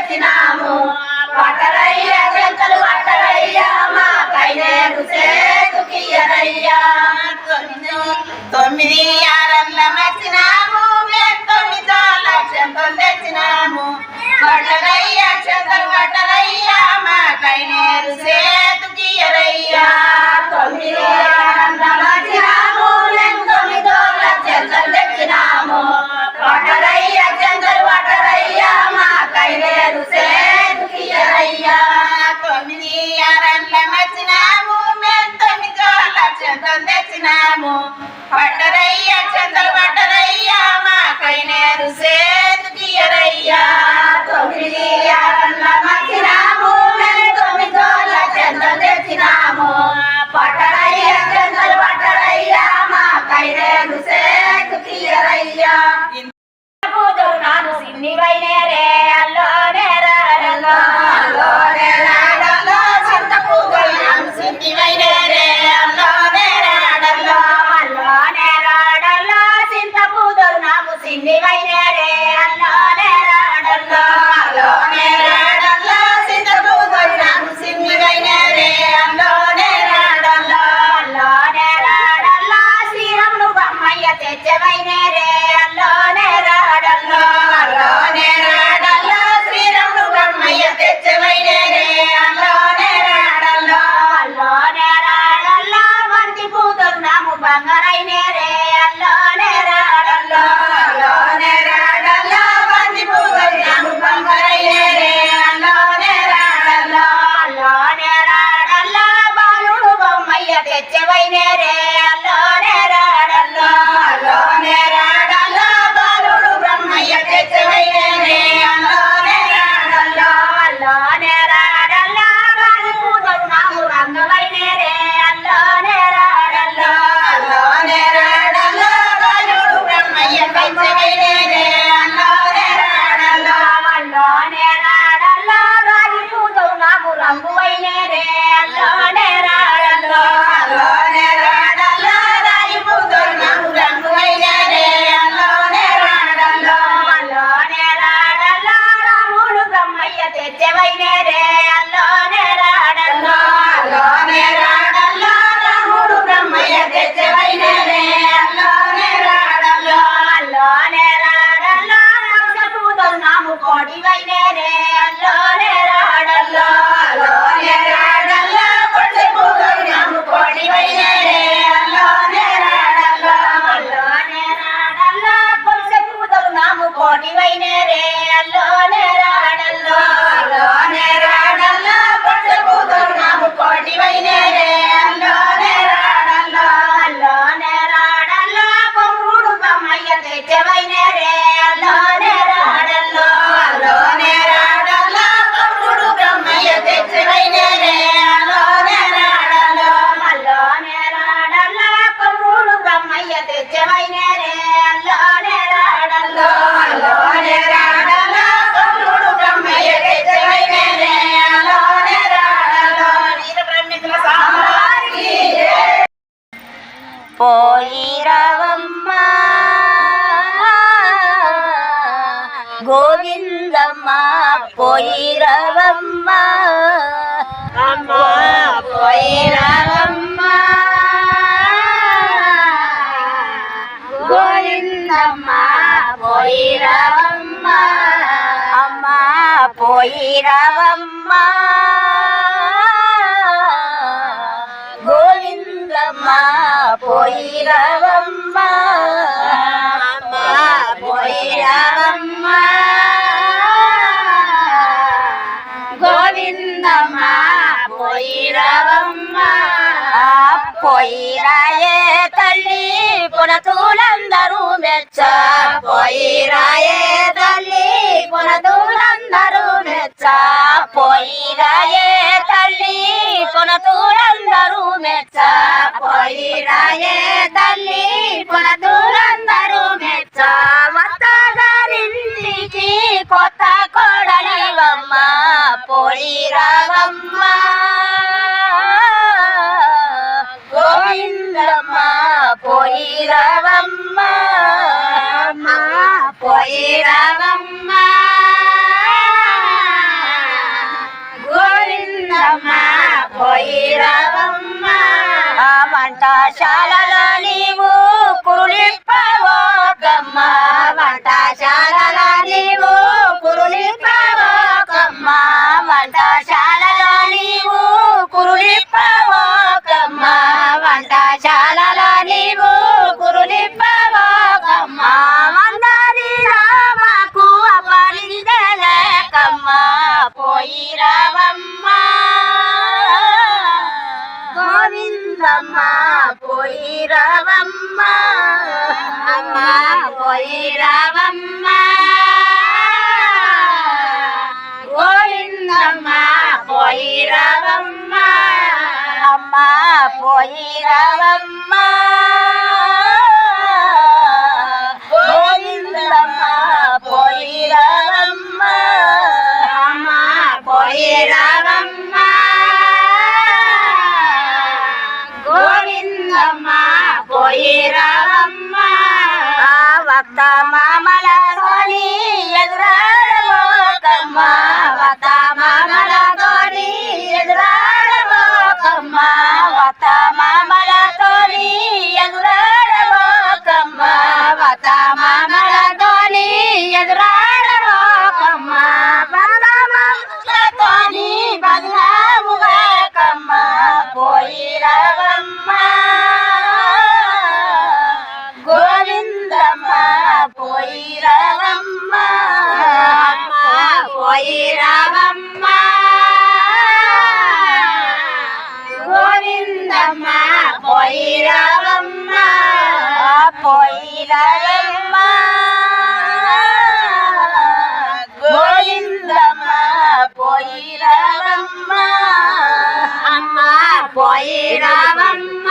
తెచ్చినాము పట్టరయ్య చెంతలు పట్టరయ్యా మా కైనేరు సేతుకియరయ్యా 9 ఆరల్ల మచ్చినాము మేము 9 లక్షంతలు తెచ్చినాము పట్టరయ్య చెంతలు పట్టరయ్యా మా కైనేరు సేతుకియరయ్యా 9 ఆరల్ల మచ్చినాము మేము 9 లక్షంతలు తెచ్చినాము పట్టరయ్య చెంతలు పట్టరయ్యా మా కైనేరు సేతుకియరయ్యా 9 ఆరల్ల మచ్చినాము మేము 9 లక్షంతలు తెచ్చినాము పట్టరయ్య చెంతలు పట్టరయ్యా మా కైనేరు సేతుకియరయ్యా 9 ఆరల్ల మచ్చినాము మేము 9 లక్షంతలు తెచ్చినాము పట్టరయ్య చెంతలు పట్టరయ్యా మా కైనేరు సేతుకియరయ్యా నాను సిన్ని వైనేరే అల్లోనే రాడల్లో అల్లోనే రాడల్లో చింత పూజలు నాను సిన్ని వైనేరే అల్లోనే రాడల్లో అల్లోనే రాడల్లో చింత పూజలు నాకు సిన్ని వైనేరే అల్లోనే రాడల్లో అల్లోనే రాడల్లో చింత పూజలు నాకు సిన్ని వైనేరే అల్లోనే రాడల్లో అల్లోనే రాడల్లో శ్రీరాముడు బ్రహ్మయ్య తెచ్చే వైనేరే అల్లోనే రాడల్లో అల్లోనే రాడల్లో శ్రీరాముడు బ్రహ్మయ్య తెచ్చే వైనేరే అల్లోనే రాడల్లో అల్లోనే రాడల్లో బంతి పూతలు నాము బంగారైనేరే అల్లోనే రాడల్లో అల్లోనే రాడల్లో బంతి పూతలు నాము బంగారైనేరే అల్లోనే రాడల్లో అల్లోనే రాడల్లో బాలుడు బొమ్మయ్య తెచ్చే వైనేరే అల్లోనే రాడల్లో అల్లోనే రాడల్లో బాలుడు బ్రహ్మయ్య తెచ్చే వైనేరే అల్లోనే రాడల్లో అల్లోనే రాడల్లో రాజు పూజలు నాము రంగవైనేరే అల్లోనే రాడల్లో అల్లోనే రాడల్లో బాలుడు బ్రహ్మయ్య తెచ్చే వైనేరే అల్లోనే రాడల్లో అల్లోనే రాడల్లో రాజు పూజలు నాము రంగువైనేరే అల్లోనే రాడల్లో అల్లోనే రాడల్లో రాజు పూజలు నాము రంగువైనేరే అల్లోనే రాడల్లో అల్లోనే రాడల్లో రాముడు బ్రహ్మయ్య తెచ్చే వైనేరే అల్లోనే రాడల్లో అల్లోనే రాడల్లో రాముడు బ్రహ్మయ్య తెచ్చే వైనేరే అల్లోనే రాడల్లో అల్లోనే రాడల్లో లక్ష పూజలు నాము కోటి వైనేరే అల్లోనే రాడల్లో అల్లోనే రాడల్లో కొట్టి పూజలు నాము కోటి వైనేరే అల్లోనే రాడల్లో అల్లోనే రాడల్లో కొట్టి పూజలు నాము కోటి వైనేరే అల్లోనే రాడల్లో అల్లోనే రాడల్లో కొట్టి పూజలు నాము కోటి వైనేరే అల్లోనే రాడల్లో అల్లోనే రాడల్లో కొమ్ముడు బ్రహ్మయ్య తెచ్చే వైనేరే అల్లోనే రాడల్లో అల్లోనే రాడల్లో కొమ్ముడు బ్రహ్మయ్య తెచ్చే వైనేరే అల్లోనే రాడల్లో అల్లోనే రాడల్లో కొమ్ముడు బ్రహ్మయ్య తెచ్చే వైనేరే అల్లోనే రాడల్లో అల్లోనే రాడల్లో కొమ్ముడు బ్రహ్మయ్య తెచ్చే వైనేరే అల్లోనే రాడల్లో నీల బ్రహ్మికుల సామ్రాజ్ఞి పోయిరవమ్మ గోవిందమ్మ పోయిరవమ్మ అమ్మ పోయిరవమ్మ గోవిందమ్మ పోయిరవమ్మ అమ్మ పోయిరవమ్మ గోవిందమ్మ పోయిరవమ్మ అమ్మ పోయిరవమ్మ గోవిందమ్మ పోయిరవమ్మ పోయిరాయే తల్లి పునతులందరూ మెచ్చ పోయిరాయే తల్లి పునతులందరూ మెచ్చ పోయిరాయే తల్లి పునతులందరూ మెచ్చ పోయిరాయే తల్లి పునతులందరూ మెచ్చ మత్తగారింటికి కొత్త కోడలివమ్మ పోయిరావమ్మ గోవిందమ్మ పోయిరావమ్మ పోయిరావమ్మ గోవిందమ్మ పోయి రావమ్మ గోవిందమ్మ పోయి రావమ్మ అమ్మ పోయి రావమ్మ గోవిందమ్మ పోయి రావమ్మ అమ్మ పోయి రావమ్మ గోవిందమ్మ పోయి రావమ్మ అమ్మ పోయి రావమ్మ గోవిందమ్మ పోయి రావమ్మ వక్త మామలతోని ఎదురాడబోకమ్మ వక్త మామలతోని ఎదురాడబోకమ్మ వక్త మామలతోని ఎదురాడబోకమ్మ వక్త మామలతోని ఎదురాడబోకమ్మ బలరామలతోని బదనాముగాకమ్మ పోయి రావమ్మ గోవిందమ్మ పోయి రావమ్మ అమ్మ పోయి రావమ్మ గోవిందమ్మ పోయి రావమ్మ పోయి రావమ్మ గోవిందమ్మ పోయి రావమ్మ అమ్మ పోయి రావమ్మ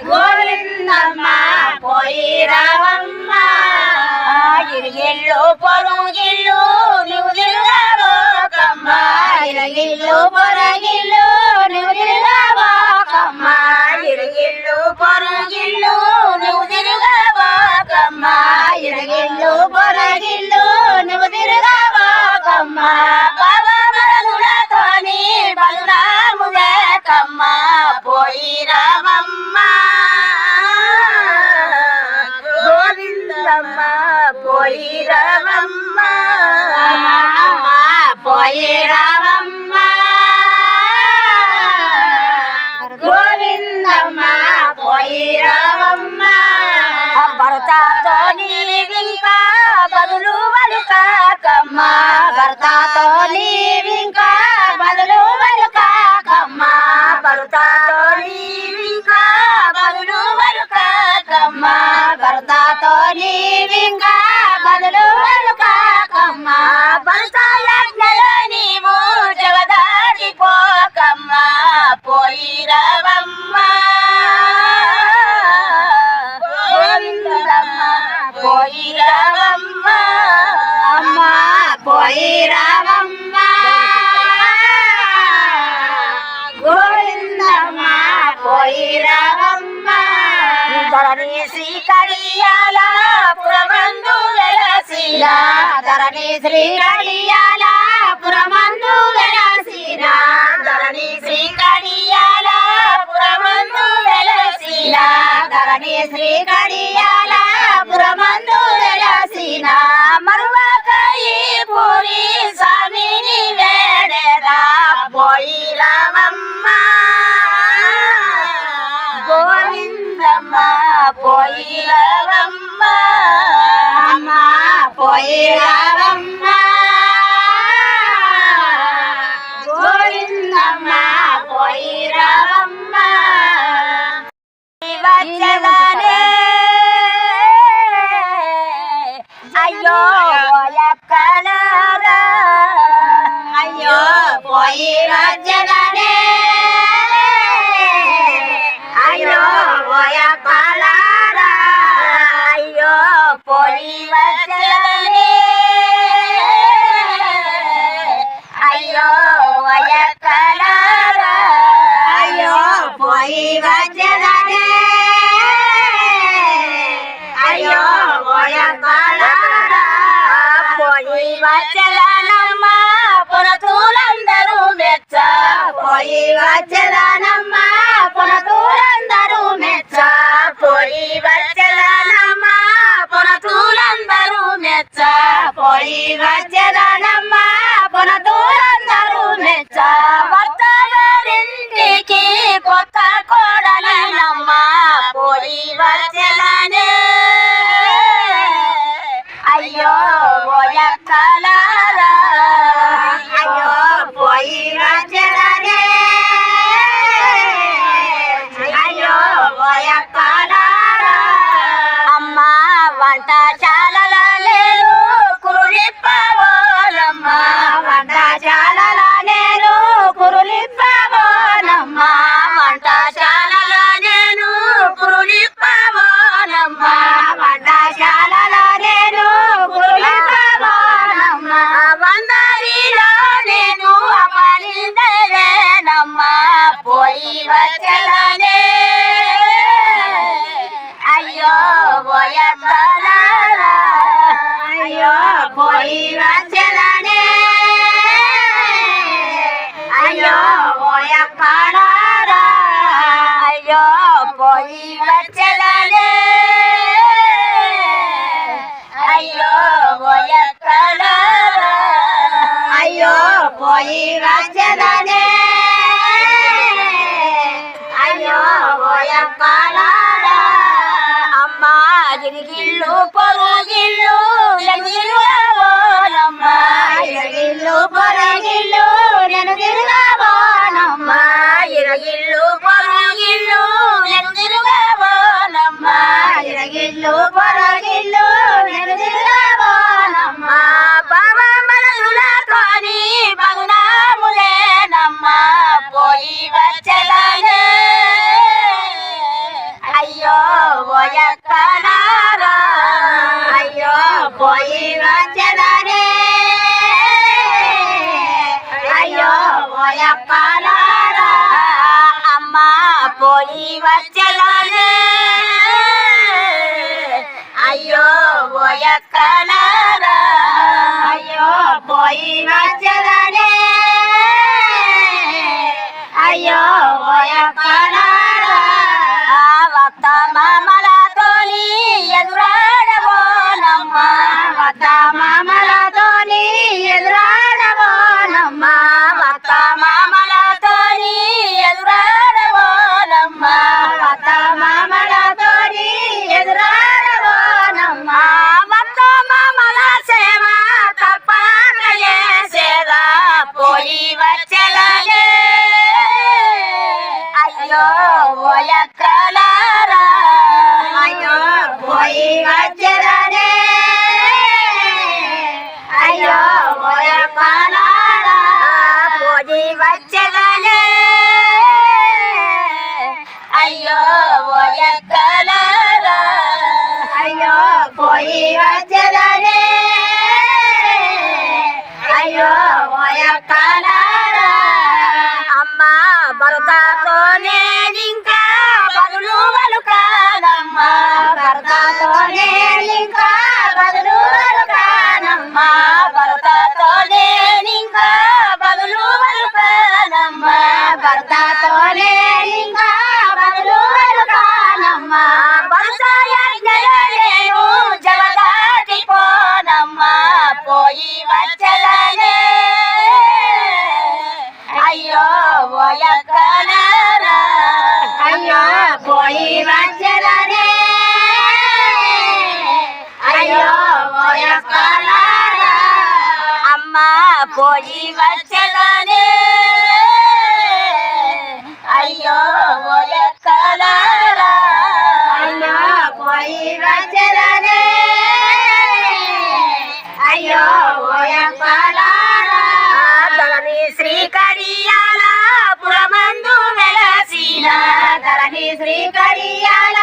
గోవిందమ్మ పోయి రావమ్మ ఇరిగిల్లు పొరుగిల్లు నువ్వు తిరుగాబోకమ్మ ఇరిగిల్లు పొరగిల్లు నువ్వు తిరుగాబోకమ్మ ఇరిగిల్లు పొరుగిల్లు నువ్వు తిరుగాబోకమ్మ ఇరిగిల్లు పొరగిల్లు నువ్వు తిరుగాబోకమ్మ బాబామరదులతోని బలరాముగాకమ్మ పోయి రావమ్మ గోవిందమ్మ పోయి రావమ్మ అమ్మ పోయి రావమ్మ గోవిందమ్మ పోయి రావమ్మ భర్తతోని ఇంకా బదులు వలుకాకమ్మ భర్తతోని ఇంకా బదులు వలుకాకమ్మ భర్తతోని ఇంకా బదులు వలుకాకమ్మ భర్తతోని ఇంకా బదులు వలుకాకమ్మ భర్త యజ్ఞలో నీవు జగదాడిపోకమ్మ పోయి రావమ్మ గోవిందమ్మ పోయి రావమ్మ అమ్మ పోయి రావమ్మ గోవిందమ్మ పోయి రావమ్మ ధరణి శ్రీ కడియాల పురమందు వెలసిన ధరణి శ్రీ కడియాల పురమందు వెలసిన ధరణి శ్రీ కడియాల పురమందు వెలసిన ధరణి శ్రీ కడియాల పురమందు వెలసిన మరువక ఈ పూరి స్వామిని వేడరా పోయి రావమ్మ గోవిందమ్మ పోయి రావమ్మ అమ్మ పోయి రావమ్మ గోవిందమ్మ పోయి రావమ్మ వచ్చగానే అయ్యో ఎక్కడారా అయ్యో పోయి వచ్చగానే అయ్యో ఎక్కడారా అయ్యో పోయి వచ్చగానే అయ్యో ఎక్కడారా అయ్యో పోయి వచ్చగానే అయ్యో ఎక్కడారా పోయి వచ్చగానమ్మ పునతులందరూ మెచ్చ పోయి వచ్చగానమ్మ పునతులందరూ మెచ్చ పోయి వచ్చగానమ్మ పునతులందరూ మెచ్చ పోయి వచ్చగానమ్మ పునతులందరూ మెచ్చ భర్త గారింటికి కొత్త కోడలనమ్మ పోయి వచ్చగానే అయ్యో ఓయక్కలారా అయ్యో పోయి వచ్చెదనే అయ్యో ఓయక్కలారా అమ్మ వంటశాలలో నేను కురులిప్పబోనమ్మ వంటశాలలో నేను కురులిప్పబోనమ్మ వంటశాలలో నేను కురులిప్పబోనమ్మ వంటశాలలో నేను కురులిప్పబోనమ్మ వందరిలో నేను అపనిందలేనమ్మ పోయి వచ్చెదనే అయ్యో ఓయక్కలారా అయ్యో పోయి వచ్చెదనే అయ్యో ఓయక్కలారా అయ్యో పోయి వచ్చెదనే అయ్యో ఓయక్కలారా అయ్యో పోయి వచ్చెదనే అయ్యో ఓయక్కలారా అమ్మ ఇరిగిల్లు పొరుగిల్లు నేను తిరగబోనమ్మ ఇరిగిల్లు పొరుగిల్లు నేను తిరగబోనమ్మ ఇరిగిల్లు పొరుగిల్లు నేను తిరగబోనమ్మ ఇరిగిల్లు పొరుగిల్లు నేను తిరగబోనమ్మ బావ మనసులతోని బగునాములేనమ్మ పోయి వచ్చెదనే అయ్యో ఓయక్కలారా అయ్యో పోయి వచ్చెదనే అయ్యో ఓయక్కలారా అమ్మ పోయి వచ్చెదనే అయ్యో ఓయక్కలారా అయ్యో పోయి వచ్చెదనే అయ్యో ఓయక్కలారా వత్త మామలతోని ఎదురాడబోనమ్మ వత్త మామలతోని ఎదురాడబోనమ్మ వత్త మామలతోని ఎదురాడబోనమ్మ వత్త మామలతోని ఎదురాడబోనమ్మ వత్త మామల సేవ తప్పక చేసేదా పోయి వచ్చెదనే అయ్యో ఓయక్కలారా అయ్యో పోయి వచ్చెదనే అయ్యో ఓయక్కలారా పోయి వచ్చెదనే అయ్యో ఓయక్కలారా అయ్యో పోయి వచ్చెదనే అయ్యో ఓయక్కలారా అమ్మ భర్తతో నేనింకా బదులు వలుకానమ్మ భర్తతో నేనింకా బదులు వలుకానమ్మ భర్తతో నేనింకా బదులు వలుకానమ్మ భర్తతో నేనింకా బదులు వలుకానమ్మ భర్త యజ్ఞలో నేను జవదాటిపోనమ్మ పోయి వచ్చెదనే అయ్యో ఓయక్కలారా అయ్యో పోయి వచ్చెదనే అయ్యో ఓయక్కలారా అమ్మ పోయి వచ్చెదనే అయ్యో ఓయక్కలారా అయ్యో పోయి వచ్చెదనే అయ్యో ఓయక్కలారా ధరణి శ్రీకడియాల పురమందు వెలసిన ధరణి శ్రీకడియాల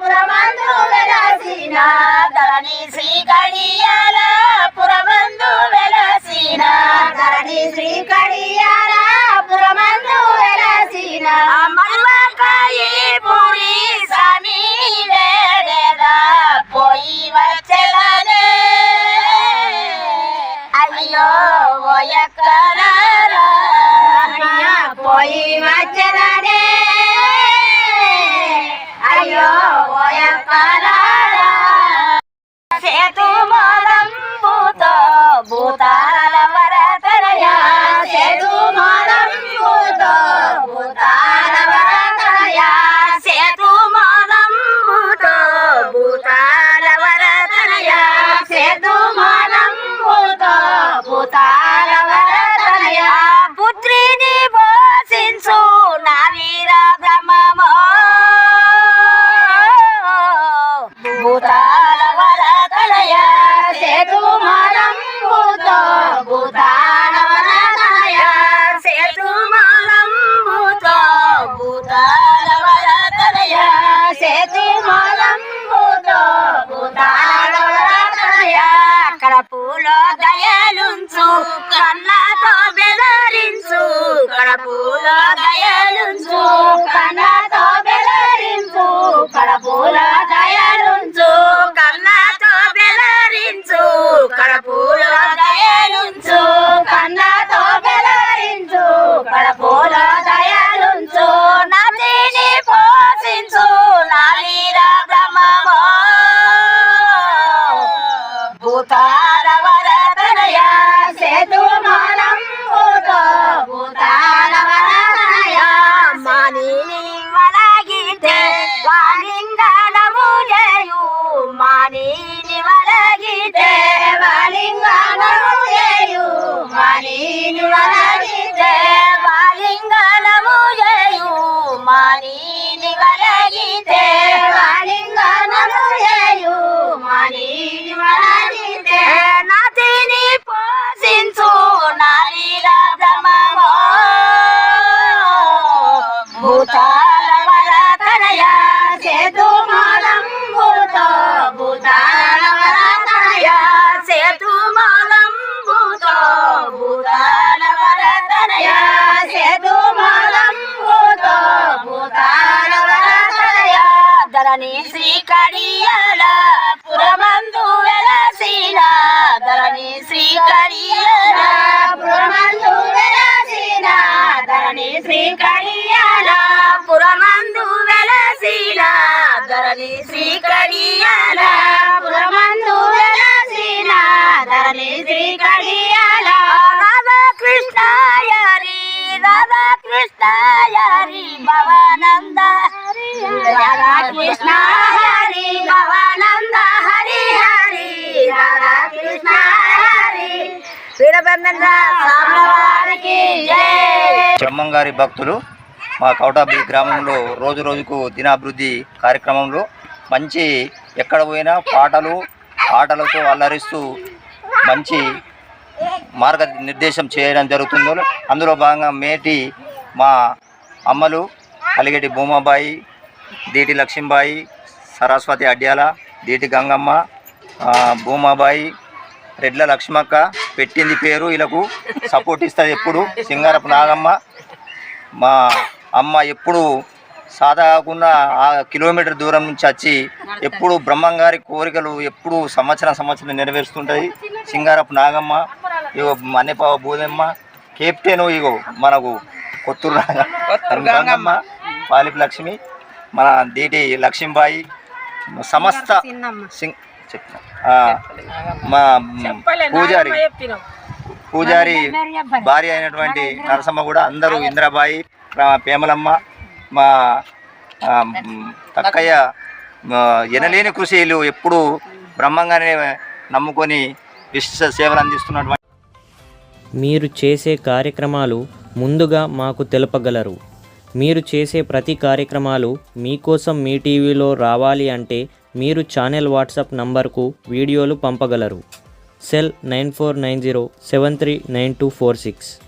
పురమందు వెలసిన ధరణి శ్రీకడియాల పురమందు వెలసిన ధరణి శ్రీకడియాల పురమందు వెలసిన మరువకాయి పూరి స్వామి వేడేదా పోయి వచ్చెదనే అయ్యో ఓయక్కలారా పోయి వచ్చెదనే అయ్యో ఓయక్కలారా సేతు మోదంబుతో భూతాల వరతనయ సేతు మోదంబుతో భూతాల వరతనయ సేతు మోదంబుతో భూతాల వరతనయ సేతు మోదంబుతో కడపూలో దయలుంచు కళ్ళతో బెదరించు కడపూలో దయలుంచు కళ్ళతో బెదరించు కడపూలో దయలుంచు కళ్ళతో బెదరించు కడపూలో దయలుంచు కళ్ళతో బెదరించు కడపూలో దయలుంచు నదిని పోషించు నాలీర బ్రహ్మమో భూతాల వరదనయ సేతు మానంబుతో భూతాల వరదనయ మానిని వలగితే వాలింగనము చేయు మానిని వలగితే వాలింగనము చేయు మానిని వలగితే వాలింగనము చేయు మానిని వలగితే వాలింగనము చేయు మానిని వలగితే నదిని పోషించు నారీర బ్రహ్మమో భూతాల వరదనయ సేతు మాలంబుతో భూతాల వరదనయ సేతు మాలంబుతో భూతాల వరదనయ సేతు మాలంబుతో భూతాల వరదనయ ధరణి శ్రీ కడియాల పురమందు వెలసిన ధరణి శ్రీ కడియాల పురమందు వెలసిన ధరణి శ్రీ కడియాల పురమందు వెలసిన ధరణి శ్రీ కడియాల పురమందు వెలసిన ధరణి శ్రీ కడియాల రాధాకృష్ణాయరి రాధాకృష్ణాయరి భవానంద రాధాకృష్ణ హరి భవానంద హరి హరి రాధాకృష్ణ హరి వీరబ్రహ్మేంద్ర స్వామివారికి జై. బ్రహ్మంగారి భక్తులు మా కౌటాబి గ్రామంలో రోజు రోజుకు దినాభివృద్ధి కార్యక్రమంలో మంచి ఎక్కడ పోయినా ఆటలతో అల్లరిస్తూ మంచి మార్గనిర్దేశం చేయడం జరుగుతుందో అందులో భాగంగా మేటి మా అమ్మలు అలిగేటి భూమాబాయి దీటి లక్ష్మీబాయి సరస్వతి అడ్యాల దీటి గంగమ్మ భూమాబాయి రెడ్ల లక్ష్మక్క పెట్టింది పేరు వీళ్ళకు సపోర్ట్ ఇస్తుంది ఎప్పుడు సింగారపు నాగమ్మ మా అమ్మ ఎప్పుడు సాదా కాకుండా ఆ కిలోమీటర్ దూరం నుంచి వచ్చి ఎప్పుడు బ్రహ్మంగారి కోరికలు ఎప్పుడు సంవత్సరం నెరవేరుస్తుంటుంది సింగారపు నాగమ్మ ఇగో మన్నెపావ బూదమ్మ కెప్టెను ఇగో మనకు కొత్తూరు గంగమ్మ పాలిపు లక్ష్మి మన దీటి లక్ష్మీబాయి సమస్త మా పూజారి భార్య అయినటువంటి నరసమ్మ కూడా అందరూ ఇంద్రబాయి పేమలమ్మ మా తక్కయ్య ఎనలేని కృషిలు ఎప్పుడు బ్రహ్మంగానే నమ్ముకొని విశిష్ట సేవలు అందిస్తున్నటువంటి. మీరు చేసే కార్యక్రమాలు ముందుగా మాకు తెలపగలరు. మీరు చేసే ప్రతి కార్యక్రమాలు మీకోసం మీ టీవీలో రావాలి అంటే మీరు ఛానల్ వాట్సాప్ నంబర్కు వీడియోలు పంపగలరు. సెల్ 9490739246.